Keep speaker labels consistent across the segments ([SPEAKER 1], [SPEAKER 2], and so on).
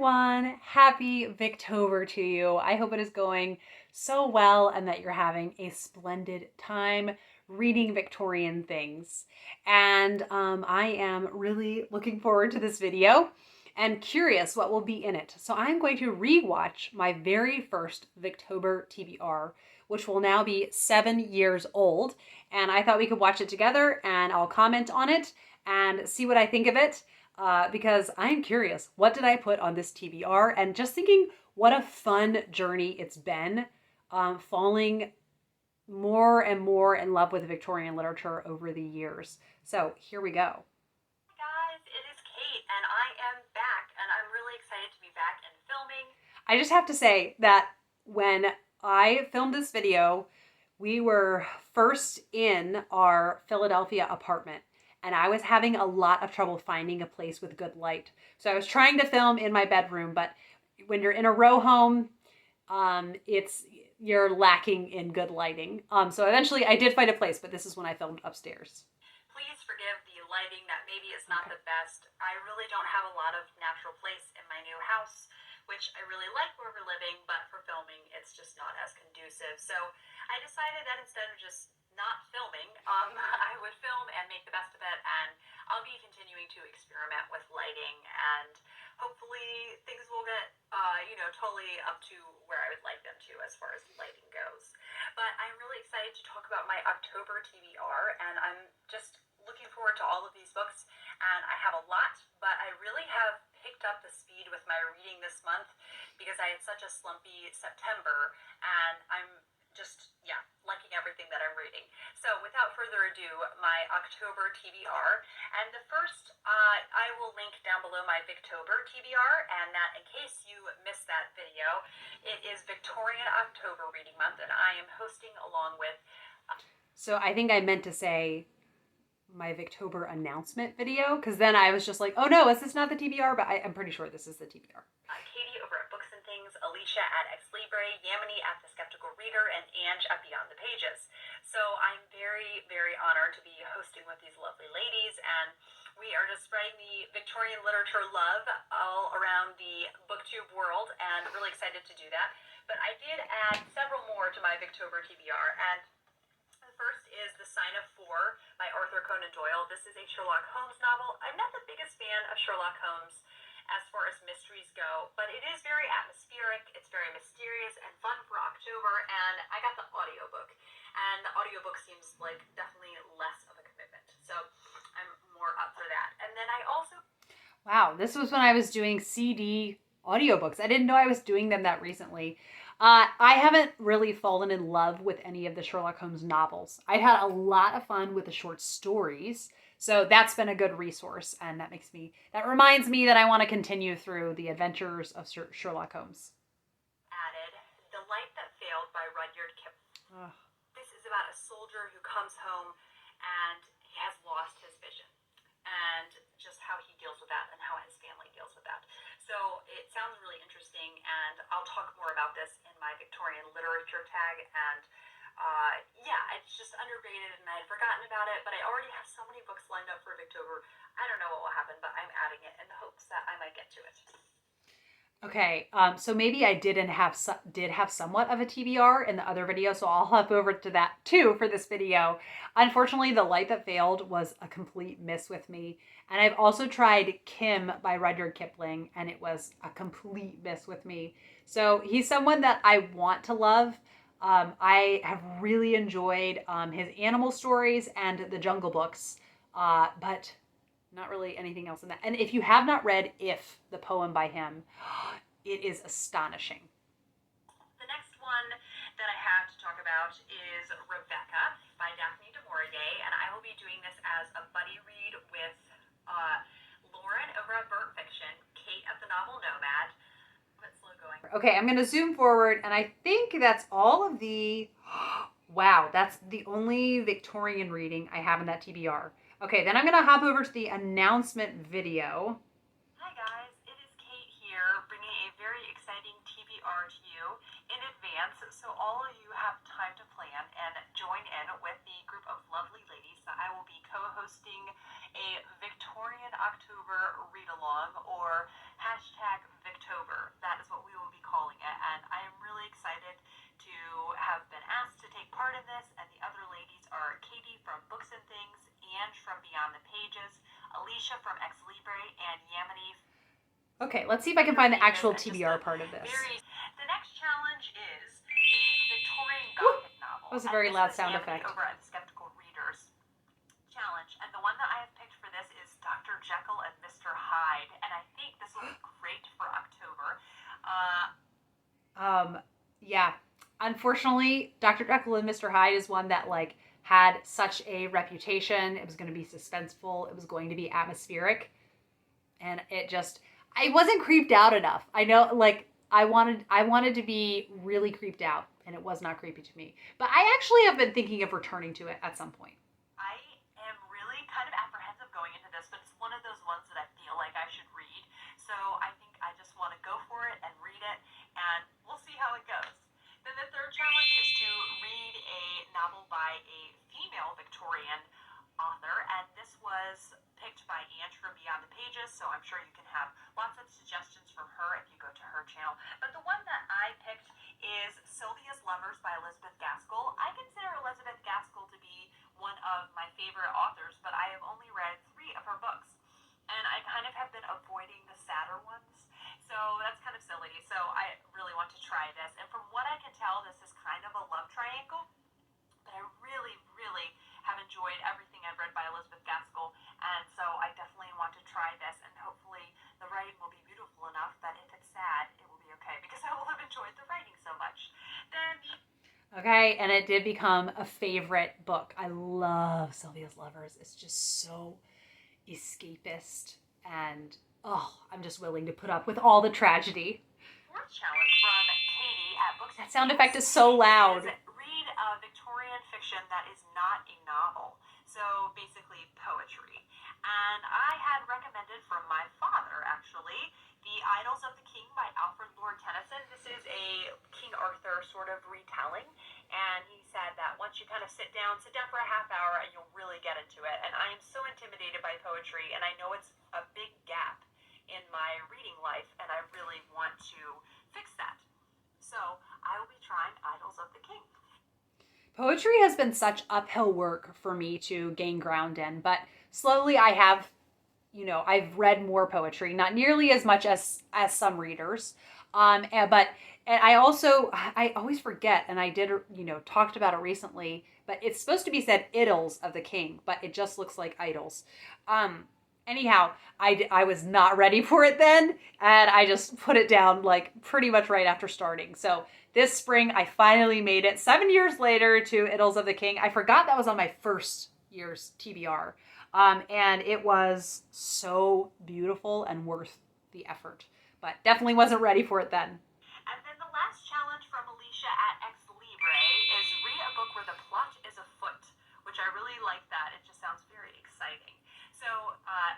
[SPEAKER 1] everyone. Happy Victober to you. I hope it is going so well and that you're having a splendid time reading Victorian things. And I am really looking forward to this video and curious what will be in it. So I'm going to rewatch my very first Victober TBR, which will now be 7 years old. And I thought we could watch it together and I'll comment on it and see what I think of it. Because I'm curious, what did I put on this TBR? And just thinking what a fun journey it's been, falling more and more in love with Victorian literature over the years. So here we go.
[SPEAKER 2] Hi guys, it is Kate and I am back and I'm really excited to be back and filming.
[SPEAKER 1] I just have to say that when I filmed this video, we were first in our Philadelphia apartment. And I was having a lot of trouble finding a place with good light. So I was trying to film in my bedroom, but when you're in a row home, you're lacking in good lighting. So eventually I did find a place, but this is when I filmed upstairs.
[SPEAKER 2] Please forgive the lighting that maybe is not the best. I really don't have a lot of natural place in my new house, which I really like where we're living, but for filming, it's just not as conducive. So I decided that instead of just not filming, I would film and make the best of it, and I'll be continuing to experiment with lighting, and hopefully things will get, totally up to where I would like them to as far as lighting goes. But I'm really excited to talk about my October TBR, and I'm just looking forward to all of these books, and I have a lot, but I really have picked up the speed with my reading this month because I had such a slumpy September, and I'm just, liking everything that I'm reading. So without further ado, my October TBR, and the first, I will link down below my Victober TBR, and that in case you missed that video, it is Victorian October Reading Month, and I am hosting along with...
[SPEAKER 1] So I think I meant to say my Victober announcement video, because then I was just like, oh no, is this not the TBR? But I'm pretty sure this is the TBR.
[SPEAKER 2] Katie over at Books and Things, Alicia at Ex Libre, Yamini at The Skeptical Reader, and Ange at Beyond the Pages. So I'm very, very honored to be hosting with these lovely ladies, and we are just spreading the Victorian literature love all around the booktube world, and really excited to do that. But I did add several more to my Victober TBR, and the first is The Sign of Four by Arthur Conan Doyle. This is a Sherlock Holmes novel. I'm not the biggest fan of Sherlock Holmes as far as mysteries go, but it is very atmospheric, it's very mysterious and fun for October, and I got the audiobook, and the audiobook seems like definitely less of a commitment, so I'm more up for that. And then I also...
[SPEAKER 1] Wow, this was when I was doing CD audiobooks. I didn't know I was doing them that recently. I haven't really fallen in love with any of the Sherlock Holmes novels. I've had a lot of fun with the short stories, so that's been a good resource, and that reminds me that I want to continue through the adventures of Sherlock Holmes.
[SPEAKER 2] Added The Light That Failed by Rudyard Kipling. This is about a soldier who comes home and he has lost his vision, and just how he deals with that and how his family deals with that. So it sounds really interesting, and I'll talk more about this in my Victorian literature tag, and it's just underrated and I had forgotten about it, but I already have so many books lined up for Victober. I don't know what will happen, but I'm adding it in the hopes that I might get to it.
[SPEAKER 1] Okay, so maybe I did have somewhat of a TBR in the other video, so I'll hop over to that too for this video. Unfortunately, The Light That Failed was a complete miss with me. And I've also tried Kim by Rudyard Kipling, and it was a complete miss with me. So he's someone that I want to love. I have really enjoyed his animal stories and the Jungle Books, but not really anything else in that. And if you have not read If, the poem by him, it is astonishing.
[SPEAKER 2] The next one that I have to talk about is Rebecca by Daphne du Maurier, and I will be doing this as a buddy read with Lauren over at Burnt Fiction, Kate at the Novel Nomad. What's slow going?
[SPEAKER 1] Okay, I'm going to zoom forward, and I think that's all of the... Wow, that's the only Victorian reading I have in that TBR. Okay, then I'm going to hop over to the announcement video.
[SPEAKER 2] Hi guys, it is Kate here, bringing a very exciting TBR to you in advance, so all of you have time to plan and join in with the group of lovely ladies that I will be co-hosting hosting a Victorian October read-along, or hashtag Victober. That is what we will be calling it, and I am really excited to have been asked to take part in this, and the other ladies are Katie from Books and Things, Ange from Beyond the Pages, Alicia from Ex Libre, and Yamini.
[SPEAKER 1] Okay, let's see if I can find the actual TBR part of this.
[SPEAKER 2] The next challenge is a Victorian Gothic novel.
[SPEAKER 1] That was a very loud sound effect.
[SPEAKER 2] Over at the Skeptical Readers challenge, and the one that I have picked for this is Dr. Jekyll and Mr. Hyde, and I think this will be great for October.
[SPEAKER 1] Yeah. Unfortunately, Dr. Jekyll and Mr. Hyde is one that like had such a reputation. It was going to be suspenseful. It was going to be atmospheric, and I wasn't creeped out enough. I know, like I wanted to be really creeped out, and it was not creepy to me. But I actually have been thinking of returning to it at some point.
[SPEAKER 2] I am really kind of apprehensive going into this, but it's one of those ones that I feel like I should read. So I think I just want to go for it and read it, and we'll see how it goes. Then the third challenge is to read a novel by a female Victorian author, and this was picked by Ange from Beyond the Pages, so I'm sure you can have lots of suggestions from her if you go to her channel. But the one that I picked is Sylvia's Lovers by Elizabeth Gaskell. I consider Elizabeth Gaskell to be one of my favorite authors, but I have only read 3 of her books, and I kind of have been avoiding the sadder ones. So that's kind of silly. So I really want to try this. And from what I can tell, this is kind of a love triangle. But I really, really have enjoyed everything I've read by Elizabeth Gaskell. And so I definitely want to try this. And hopefully the writing will be beautiful enough that if it's sad, it will be okay. Because I will have enjoyed the writing so much.
[SPEAKER 1] Okay, and it did become a favorite book. I love Sylvia's Lovers. It's just so escapist, and I'm just willing to put up with all the tragedy.
[SPEAKER 2] Fourth challenge from Katie at Books.
[SPEAKER 1] That sound effect is so loud.
[SPEAKER 2] Read Victorian fiction that is not a novel. So basically poetry. And I had recommended from my father, actually, The Idylls of the King by Alfred Lord Tennyson. This is a King Arthur sort of retelling. And he said that once you kind of sit down for a half hour and you'll really get into it. And I am so intimidated by poetry, and I know it's a big gap in my reading life, and I really want to fix that. So I will be trying Idylls of the King.
[SPEAKER 1] Poetry has been such uphill work for me to gain ground in, but slowly I have, I've read more poetry, not nearly as much as some readers. And I always forget, and I did, talked about it recently, but it's supposed to be said Idylls of the King, but it just looks like idols. Anyhow, I was not ready for it then, and I just put it down like pretty much right after starting. So this spring, I finally made it 7 years later to Idylls of the King. I forgot that was on my first year's TBR. And it was so beautiful and worth the effort, but definitely wasn't ready for it then.
[SPEAKER 2] And then the last challenge from Alicia at Ex Libre is read a book where the plot is afoot, which I really like that. It just sounds very exciting. So,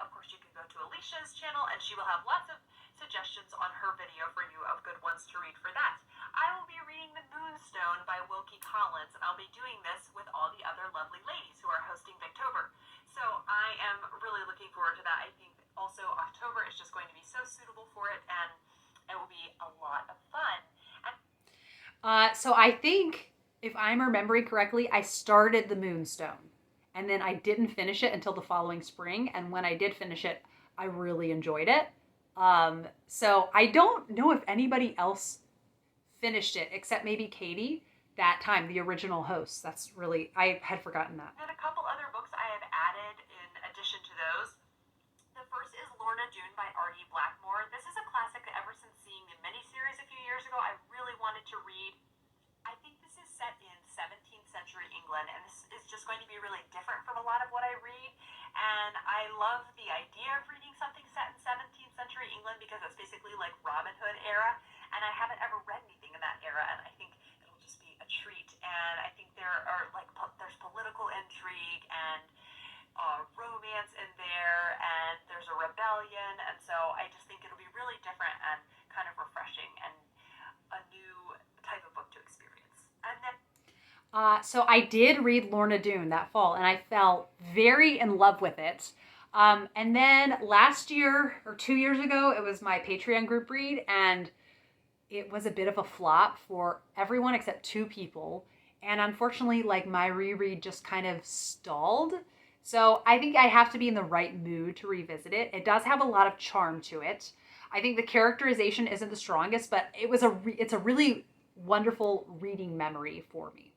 [SPEAKER 2] of course, you can go to Alicia's channel, and she will have lots of suggestions on her video for you of good ones to read for that. I will be reading The Moonstone by Wilkie Collins, and I'll be doing this with all the other lovely ladies who are hosting Victober. So I am really looking forward to that. I think also October is just going to be so suitable for it, and it will be a lot of fun.
[SPEAKER 1] So I think, if I'm remembering correctly, I started The Moonstone, and then I didn't finish it until the following spring. And when I did finish it, I really enjoyed it. So I don't know if anybody else finished it, except maybe Katie that time, the original host. I had forgotten that.
[SPEAKER 2] And a couple other books I have added in addition to those. The first is Lorna June by R.D. Blackmore. This is a classic that ever since seeing the miniseries a few years ago, I really wanted to read. I think this is set in 17th century England, and this is just going to be really different from a lot of what I read. And I love the idea of reading something set in 17th century England because it's basically like Robin Hood era, and I haven't ever read anything in that era, and I think it'll just be a treat. And I think there's political intrigue and romance in there, and there's a rebellion, and so I just think it'll be really different and kind of refreshing and a new type of book to experience. And then
[SPEAKER 1] So I did read Lorna June that fall, and I fell very in love with it. And then last year or 2 years ago, it was my Patreon group read, and it was a bit of a flop for everyone except two people. And unfortunately, like my reread just kind of stalled. So I think I have to be in the right mood to revisit it. It does have a lot of charm to it. I think the characterization isn't the strongest, but it's a really wonderful reading memory for me.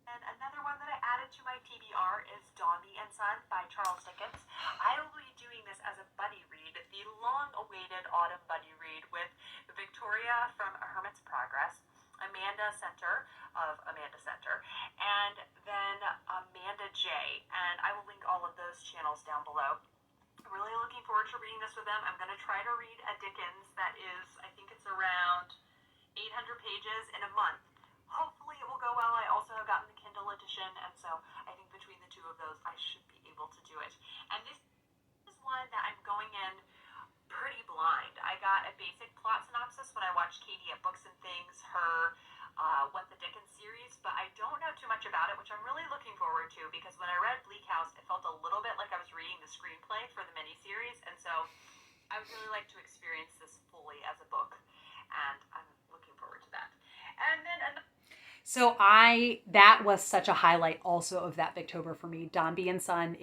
[SPEAKER 2] And another one that I added to my TBR is Dombey and Son by Charles Dickens. I will be doing this as a buddy read, the long-awaited autumn buddy read with Victoria from A Hermit's Progress, Amanda Center of Amanda Center, and then Amanda J. And I will link all of those channels down below. I'm really looking forward to reading this with them. I'm going to try to read a Dickens that is, I think it's around 800 pages in a month. Hopefully it will go well. I also have gotten the Kindle edition, and so I think between the two of those, I should be able to do it. And this is one that I'm going in pretty blind. I got a basic plot synopsis when I watched Katie at Books and Things, her What the Dickens series, but I don't know too much about it, which I'm really looking forward to, because when I read Bleak House, it felt a little bit like I was reading the screenplay for the miniseries, and so I would really like to experience this fully as a book, and I'm looking forward to that. And then
[SPEAKER 1] So that was such a highlight also of that Victober for me, Dombey and Son.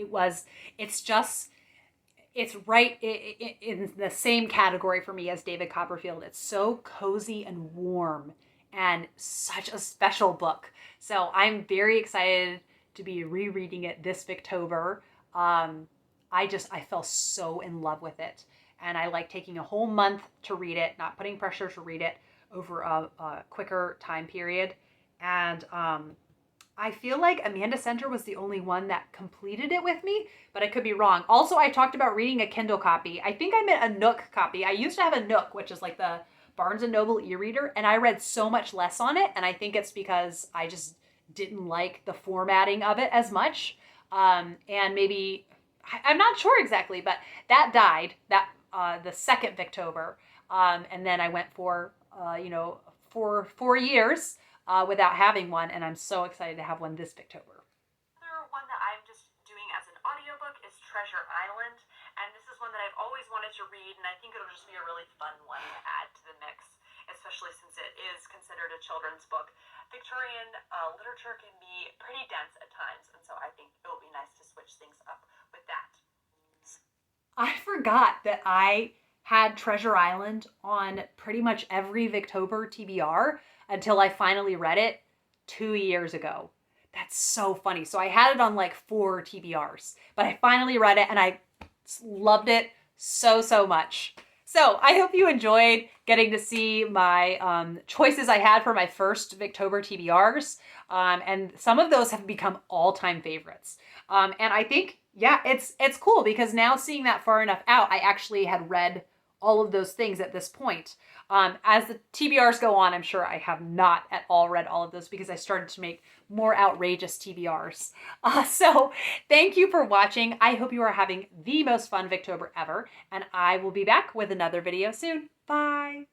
[SPEAKER 1] It's right in the same category for me as David Copperfield. It's so cozy and warm and such a special book. So I'm very excited to be rereading it this Victober. I fell so in love with it. And I like taking a whole month to read it, not putting pressure to read it over a quicker time period. And I feel like Amanda Center was the only one that completed it with me, but I could be wrong. Also, I talked about reading a Kindle copy. I think I meant a Nook copy. I used to have a Nook, which is like the Barnes & Noble e-reader, and I read so much less on it, and I think it's because I just didn't like the formatting of it as much. And maybe, I'm not sure exactly, but that died, the second Victober. And then I went for 4 years without having one, and I'm so excited to have one this Victober.
[SPEAKER 2] another one that I'm just doing as an audiobook is Treasure Island, and this is one that I've always wanted to read, and I think it'll just be a really fun one to add to the mix, especially since it is considered a children's book. Victorian literature can be pretty dense at times, and so I think it'll be nice to switch things up with that.
[SPEAKER 1] I forgot that I had Treasure Island on pretty much every Victober TBR until I finally read it 2 years ago. That's so funny. So I had it on like 4 TBRs, but I finally read it and I loved it so, so much. So I hope you enjoyed getting to see my choices I had for my first Victober TBRs. And some of those have become all-time favorites. And I think, yeah, it's cool because now seeing that far enough out, I actually had read all of those things at this point. As the TBRs go on, I'm sure I have not at all read all of those because I started to make more outrageous TBRs. So thank you for watching. I hope you are having the most fun Victober ever, and I will be back with another video soon. Bye.